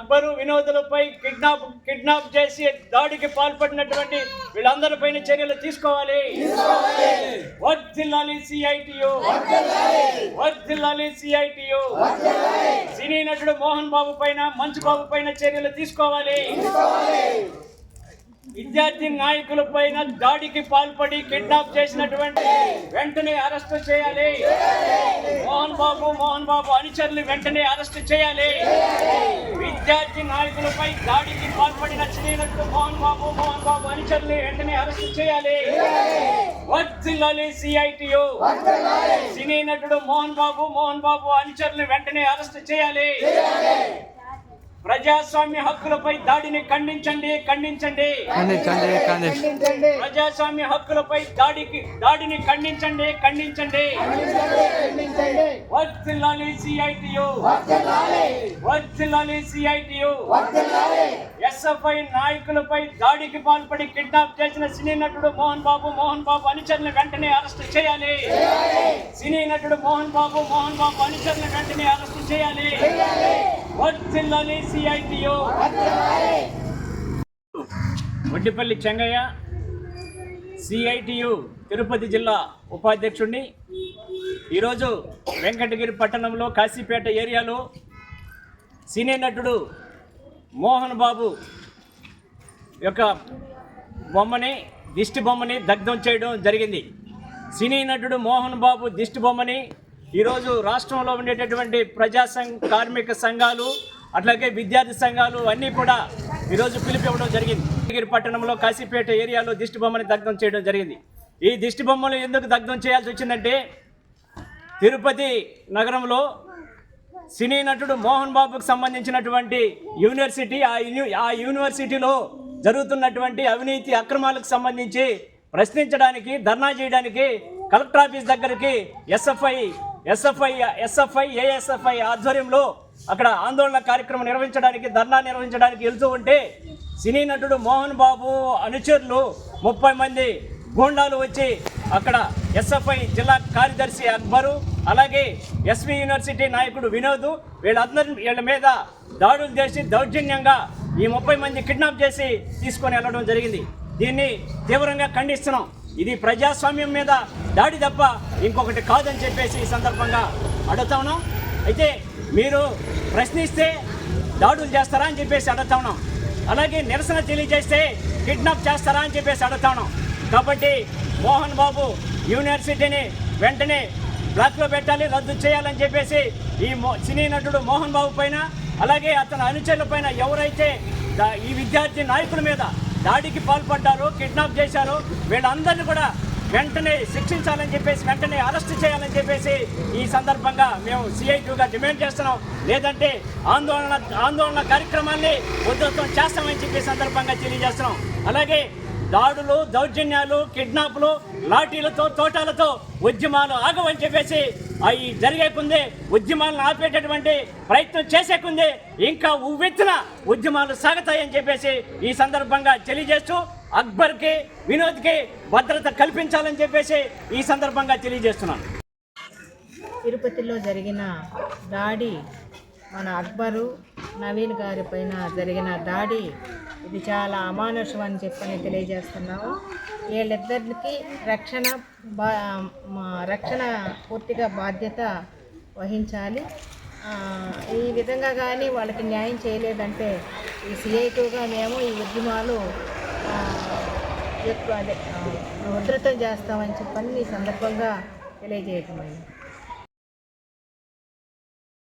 Akbar వినోదులపై kidnap చేసి దాడికి పాల్పడినటువంటి వీళ్ళందరిపైన చర్యలు తీసుకోవాలి. వర్ధిల్లాలి సిఐటియు, వర్ధిల్లాలి సిఐటియు. సినీ నటుడు మోహన్ బాబు పైన, మంచు బాబు పైన చర్యలు తీసుకోవాలి. విద్యార్థి నాయకులపైన దాడికి పాల్పడి కిడ్నాప్ చేసినటువంటి వెంటనే అరెస్టు చేయాలి. మోహన్ బాబు అనుచరులు వెంటనే అరెస్టు చేయాలి. విద్యార్థి నాయకులపై దాడికి పాల్పడిన సినీ నటుడు మోహన్ బాబు అనుచరులు వెంటనే అరెస్టు చేయాలి. వర్ధిల్లాలి సిఐటియు. సినీ నటుడు మోహన్ బాబు అనుచరులు వెంటనే అరెస్టు చేయాలి. ప్రజాస్వామ్య హక్కులపై దాడిని ఖండించండి. ప్రజాస్వామ్య హక్కులపై దాడిని ఖండించండి. వర్ధిల్లాలి సిఐటియు, వర్ధిల్లాలి సిఐటియు. ఎస్ఎఫ్ఐ నాయకులపై దాడికి పాల్పడి కిడ్నాప్ చేసిన సినీ నటుడు మోహన్ బాబు అనుచరులను వెంటనే అరెస్టు చేయాలి. సినీ నటుడు మోహన్ బాబు అనుచరులను వెంటనే అరెస్టు చేయాలి. వర్ధిల్లాలి సిఐటియు. వడ్డిపల్లి చెంగయ్య, సిఐటియు తిరుపతి జిల్లా ఉపాధ్యక్షుడిని. ఈరోజు వెంకటగిరి పట్టణంలో కాశీపేట ఏరియాలో సినీ నటుడు మోహన్ బాబు యొక్క దిష్టి బొమ్మని దగ్ధం చేయడం జరిగింది. సినీ నటుడు మోహన్ బాబు దిష్టి బొమ్మని ఈరోజు రాష్ట్రంలో ఉండేటటువంటి కార్మిక సంఘాలు, అట్లాగే విద్యార్థి సంఘాలు అన్నీ కూడా ఈరోజు పిలిపివ్వడం జరిగింది. వెంకటగిరి పట్టణంలో కాశీపేట ఏరియాలో దిష్టి బొమ్మని దగ్ధం చేయడం జరిగింది. ఈ దిష్టి బొమ్మలు ఎందుకు దగ్ధం చేయాల్సి వచ్చిందంటే, తిరుపతి నగరంలో సినీ నటుడు మోహన్ బాబుకు సంబంధించినటువంటి యూనివర్సిటీ, ఆ యూనివర్సిటీలో జరుగుతున్నటువంటి అవినీతి అక్రమాలకు సంబంధించి ప్రశ్నించడానికి, ధర్నా చేయడానికి కలెక్టర్ ఆఫీస్ దగ్గరికి ఏఎస్ఎఫ్ఐ ఆధ్వర్యంలో అక్కడ ఆందోళన కార్యక్రమం నిర్వహించడానికి, ధర్నా నిర్వహించడానికి వెళ్తూ ఉంటే సినీ నటుడు మోహన్ బాబు అనుచరులు 30 మంది గూండాలు వచ్చి అక్కడ ఎస్ఎఫ్ఐ జిల్లా కార్యదర్శి అక్బరు, అలాగే ఎస్వి యూనివర్సిటీ నాయకుడు వినోద్, వీళ్ళ మీద దాడులు చేసి దౌర్జన్యంగా ఈ 30 మంది కిడ్నాప్ చేసి తీసుకొని వెళ్ళడం జరిగింది. దీన్ని తీవ్రంగా ఖండిస్తున్నాం. ఇది ప్రజాస్వామ్యం మీద దాడి తప్ప ఇంకొకటి కాదని చెప్పేసి ఈ సందర్భంగా అడుగుతా ఉన్నాం. అయితే మీరు ప్రశ్నిస్తే దాడులు చేస్తారా అని చెప్పేసి అడుగుతా ఉన్నాం. అలాగే నిరసన తెలియజేస్తే కిడ్నాప్ చేస్తారా అని చెప్పేసి అడుగుతా ఉన్నాం. కాబట్టి మోహన్ బాబు యూనివర్సిటీని వెంటనే బ్లాక్లో పెట్టాలి, రద్దు చేయాలని చెప్పేసి ఈ సినీ నటుడు మోహన్ బాబు పైన, అలాగే అతని అనుచరుల పైన ఎవరైతే ఈ విద్యార్థి నాయకుల మీద దాడికి పాల్పడ్డారో, కిడ్నాప్ చేశారో వీళ్ళందరినీ కూడా వెంటనే శిక్షించాలని చెప్పేసి, వెంటనే అరెస్ట్ చేయాలని చెప్పేసి ఈ సందర్భంగా మేము సిఐటిగా డిమాండ్ చేస్తున్నాం. లేదంటే ఆందోళన కార్యక్రమాన్ని ఉధృతం చేస్తామని చెప్పి సందర్భంగా తెలియజేస్తున్నాం. అలాగే దాడులు, దౌర్జన్యాలు, కిడ్నాప్లు, లాఠీలతో, తోటాలతో ఉద్యమాలు ఆగవని చెప్పేసి అవి జరిగే కొందే, ఉద్యమాలను ఆపేటటువంటి ప్రయత్నం చేసే కొందే ఇంకా ఉవ్వెత్తున ఉద్యమాలు సాగుతాయని చెప్పేసి ఈ సందర్భంగా తెలియజేస్తూ అక్బర్కి, వినోద్కి భద్రత కల్పించాలని చెప్పేసి ఈ సందర్భంగా తెలియజేస్తున్నాను. తిరుపతిలో జరిగిన దాడి, మన అక్బరు, నవీన్ గారి పైన జరిగిన దాడి ఇది చాలా అమానుషం అని చెప్పని తెలియజేస్తున్నాము. వీళ్ళిద్దరికి రక్షణ పూర్తిగా బాధ్యత వహించాలి. ఈ విధంగా కానీ వాళ్ళకి న్యాయం చేయలేదంటే ఈ సిఐటిగా మేము ఈ ఉద్యమాలు ఉధృతం చేస్తామని చెప్పని ఈ సందర్భంగా తెలియజేయటమైంది.